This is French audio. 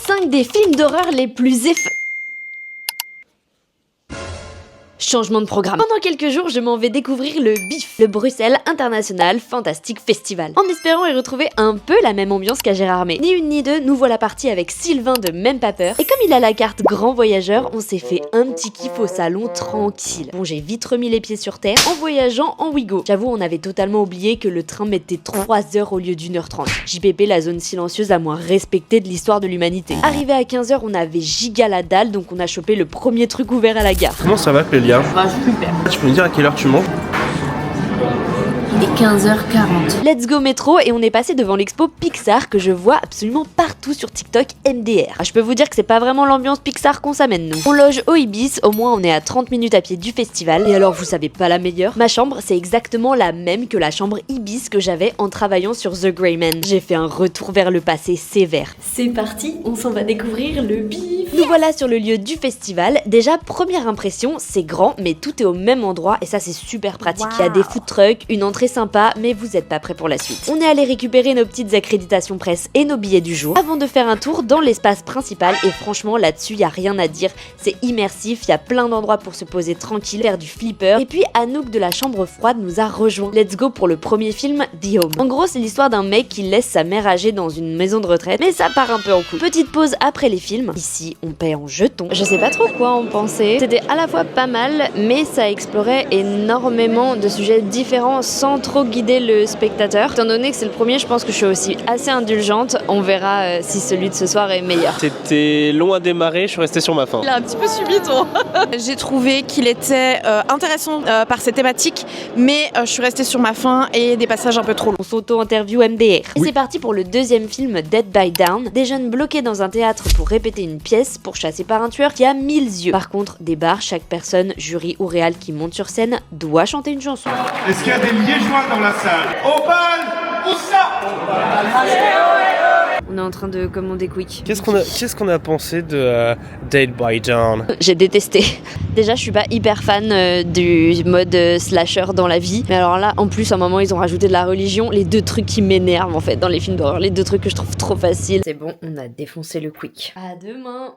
5 des films d'horreur les plus Changement de programme. Pendant quelques jours, je m'en vais découvrir le BIF, le Bruxelles International Fantastic Festival, en espérant y retrouver un peu la même ambiance qu'à Gérardmer. Ni une ni deux, nous voilà partis avec Sylvain de Même Pas Peur, et comme il a la carte grand voyageur, on s'est fait un petit kiff au salon tranquille. Bon, j'ai vite remis les pieds sur terre en voyageant en Ouigo. J'avoue, on avait totalement oublié que le train mettait 3 heures au lieu d'1h30. JPP, la zone silencieuse la moins respectée de l'histoire de l'humanité. Arrivé à 15h, on avait giga la dalle, donc on a chopé le premier truc ouvert à la gare. Comment ça va, Clélia? Bah super. Tu peux me dire à quelle heure tu manges? Il est 15h40. Let's go métro et on est passé devant l'expo Pixar que je vois absolument partout sur TikTok MDR. Je peux vous dire que c'est pas vraiment l'ambiance Pixar qu'on s'amène nous. On loge au Ibis, au moins on est à 30 minutes à pied du festival. Et alors vous savez pas la meilleure, ma chambre c'est exactement la même que la chambre Ibis que j'avais en travaillant sur The Grey Man. J'ai fait un retour vers le passé sévère. C'est parti, on s'en va découvrir le BIF. Nous voilà sur le lieu du festival. Déjà première impression, c'est grand mais tout est au même endroit et ça c'est super pratique. Il y a des food trucks, une entrée sympa, mais vous êtes pas prêts pour la suite. On est allé récupérer nos petites accréditations presse et nos billets du jour avant de faire un tour dans l'espace principal et franchement là-dessus y a rien à dire, c'est immersif, il y a plein d'endroits pour se poser tranquille, faire du flipper et puis Anouk de la chambre froide nous a rejoint. Let's go pour le premier film The Home. En gros c'est l'histoire d'un mec qui laisse sa mère âgée dans une maison de retraite, mais ça part un peu en couille. Petite pause après les films, ici on paie en jetons. Je sais pas trop quoi en penser, c'était à la fois pas mal mais ça explorait énormément de sujets différents sans trop guider le spectateur. Étant donné que c'est le premier, je pense que je suis aussi assez indulgente. On verra si celui de ce soir est meilleur. C'était long à démarrer, je suis resté sur ma faim. Il a un petit peu subi ton. J'ai trouvé qu'il était intéressant par ses thématiques, mais je suis restée sur ma faim et des passages un peu trop longs. On s'auto-interview MDR. Et c'est parti pour le deuxième film Dead by Down. Des jeunes bloqués dans un théâtre pour répéter une pièce pourchassés par un tueur qui a 1000 yeux. Par contre, des bars, chaque personne, jury ou réal qui monte sur scène doit chanter une chanson. Est-ce qu'il y a des liégeois dans la salle? Au bal! Où ça? On est en train de commander quick. Qu'est-ce qu'on a pensé de Dead by Dawn? J'ai détesté. Déjà, je suis pas hyper fan du mode slasher dans la vie. Mais alors là, en plus, à un moment, ils ont rajouté de la religion. Les deux trucs qui m'énervent en fait dans les films d'horreur. Les deux trucs que je trouve trop faciles. C'est bon, on a défoncé le quick. À demain.